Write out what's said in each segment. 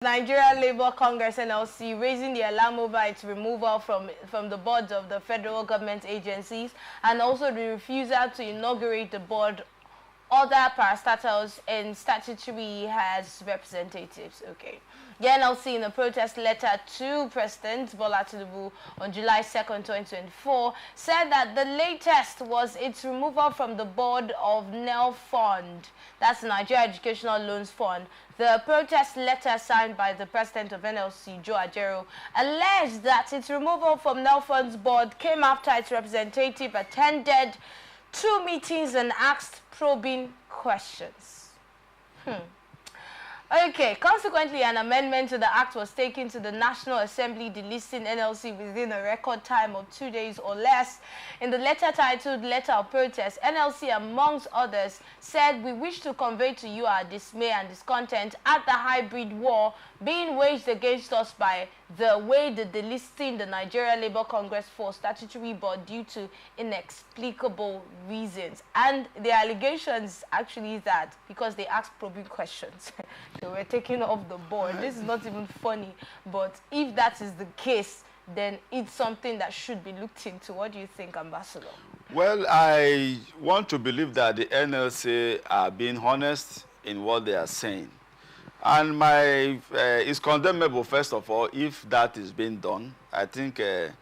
Nigeria Labour Congress NLC raising the alarm over its removal from the boards of the federal government agencies and also the refusal to inaugurate the board other parastatals and statutory has representatives. Okay. The NLC in a protest letter to President Bola Tinubu on July 2nd, 2024 said that the latest was its removal from the board of NEL Fund, that's the Nigeria Educational Loans Fund. The protest letter signed by the president of NLC, Joe Ajero, alleged that its removal from NEL Fund's board came after its representative attended 2 meetings and asked probing questions. Okay, consequently, an amendment to the act was taken to the National Assembly delisting NLC within a record time of 2 days or less. In the letter titled Letter of Protest, NLC, amongst others, said, "We wish to convey to you our dismay and discontent at the hybrid war being waged against us by the way the delisting the Nigeria Labour Congress for statutory board due to inexplicable reasons." And the allegations actually is that because they asked probing questions, they were taken off the board. This is not even funny, but if that is the case, then it's something that should be looked into. What do you think, Ambassador? Well, I want to believe that the NLC are being honest in what they are saying. And it's condemnable, first of all, if that is being done. I think the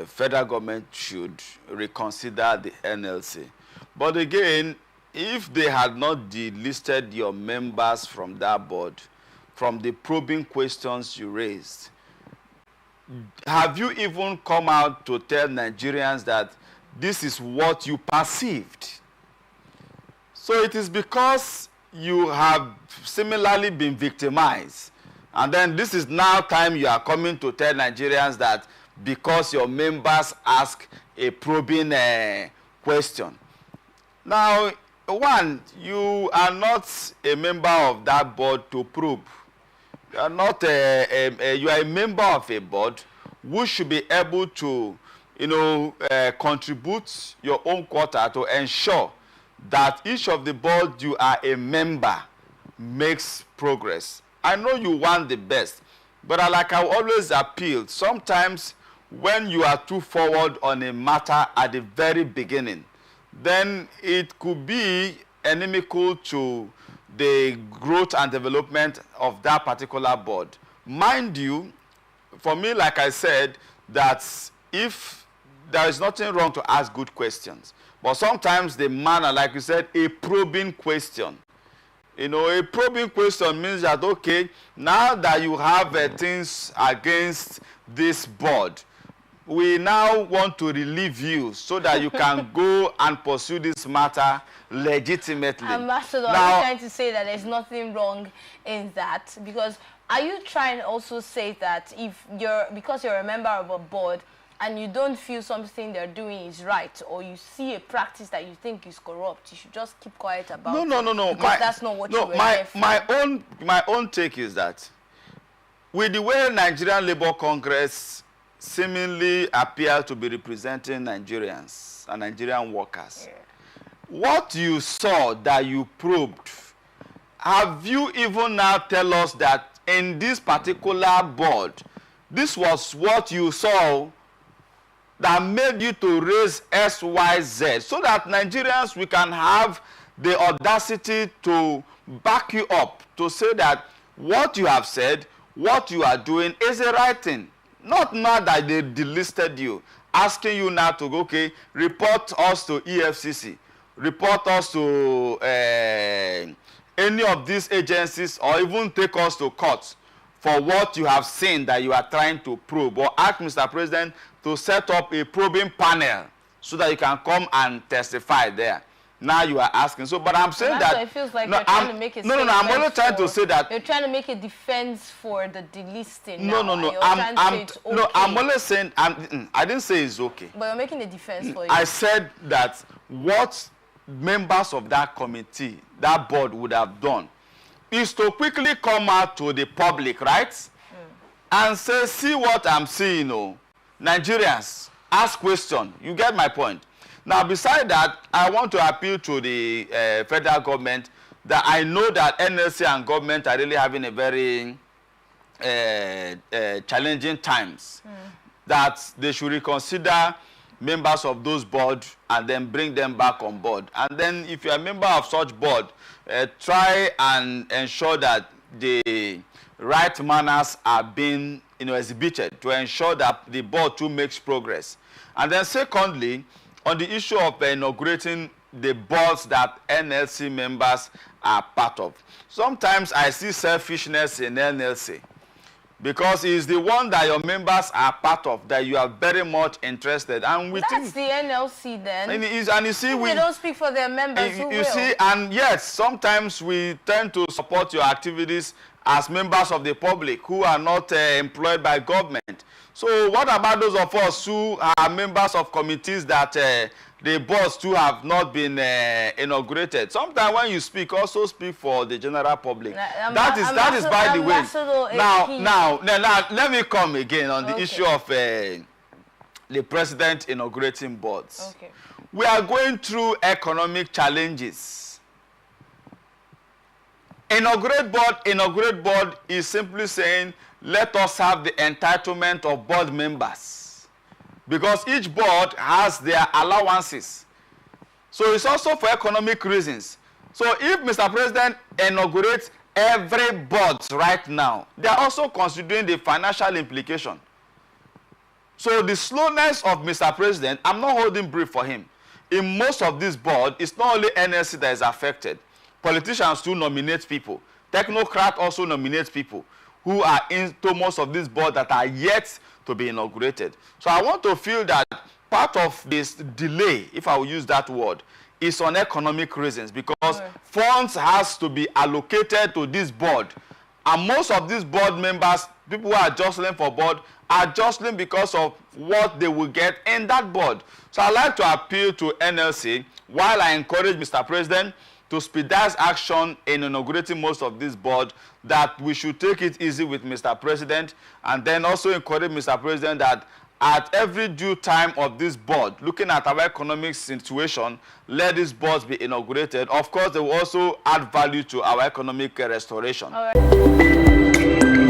federal government should reconsider the NLC. But again, if they had not delisted your members from that board, from the probing questions you raised, have you even come out to tell Nigerians that this is what you perceived? So it is because you have similarly been victimized. And then this is now time you are coming to tell Nigerians that because your members ask a probing question. Now, one, you are not a member of that board to probe. You are not you are a member of a board who should be able to, contribute your own quota to ensure that each of the board you are a member makes progress. I know you want the best, but like I always appeal, sometimes when you are too forward on a matter at the very beginning, then it could be inimical to the growth and development of that particular board. Mind you, for me, like I said, that if there is nothing wrong to ask good questions, but sometimes the manner, like you said, a probing question. A probing question means that, okay, now that you have things against this board, we now want to relieve you so that you can go and pursue this matter legitimately. Ambassador, are you trying to say that there's nothing wrong in that? Because are you trying to also say that because you're a member of a board and you don't feel something they're doing is right, or you see a practice that you think is corrupt, you should just keep quiet about it? No. Because that's not what you were there for. My own take is that with the way Nigerian Labour Congress seemingly appear to be representing Nigerians and Nigerian workers, what you saw that you probed, have you even now tell us that in this particular board, this was what you saw that made you to raise XYZ, so that Nigerians, we can have the audacity to back you up, to say that what you have said, what you are doing is the right thing. Not now that they delisted you, asking you now to go, okay, report us to EFCC, report us to any of these agencies, or even take us to court for what you have seen that you are trying to probe, or ask Mr. President to set up a probing panel so that you can come and testify there. Now you are asking. So, but I'm saying that it feels like you're trying to make a I'm only trying to say that you're trying to make a defense for the delisting. I'm only saying I didn't say it's okay. But you're making a defense for it. I said that what members of that committee, that board, would have done is to quickly come out to the public, right? And say, see what I'm seeing, Nigerians, ask question. You get my point. Now, beside that, I want to appeal to the federal government that I know that NLC and government are really having a very challenging times, that they should reconsider members of those boards and then bring them back on board. And then if you're a member of such board, try and ensure that the right manners are being exhibited to ensure that the board too makes progress. And then secondly, on the issue of inaugurating the boards that NLC members are part of. Sometimes I see selfishness in NLC, because it's the one that your members are part of that you are very much interested. And we that's the NLC then. And you see, we don't speak for their members. You see, and yes, sometimes we tend to support your activities as members of the public who are not employed by government. So what about those of us who are members of committees that the boards too have not been inaugurated? Sometimes when you speak, also speak for the general public. That is by the way. Now, let me come again on the issue of the president inaugurating boards. Okay. We are going through economic challenges. Inaugurate board is simply saying, let us have the entitlement of board members, because each board has their allowances. So it's also for economic reasons. So if Mr. President inaugurates every board right now, they are also considering the financial implication. So the slowness of Mr. President, I'm not holding brief for him. In most of this board, it's not only NLC that is affected. Politicians too nominate people. Technocrats also nominate people who are into most of these boards that are yet to be inaugurated. So I want to feel that part of this delay, if I will use that word, is on economic reasons, because funds has to be allocated to this board. And most of these board members, people who are jostling for board, are jostling because of what they will get in that board. So I'd like to appeal to NLC, while I encourage Mr. President to expedite action in inaugurating most of this board, that we should take it easy with Mr. President, and then also encourage Mr. President that at every due time of this board, looking at our economic situation, let these boards be inaugurated. Of course, they will also add value to our economic restoration. All right.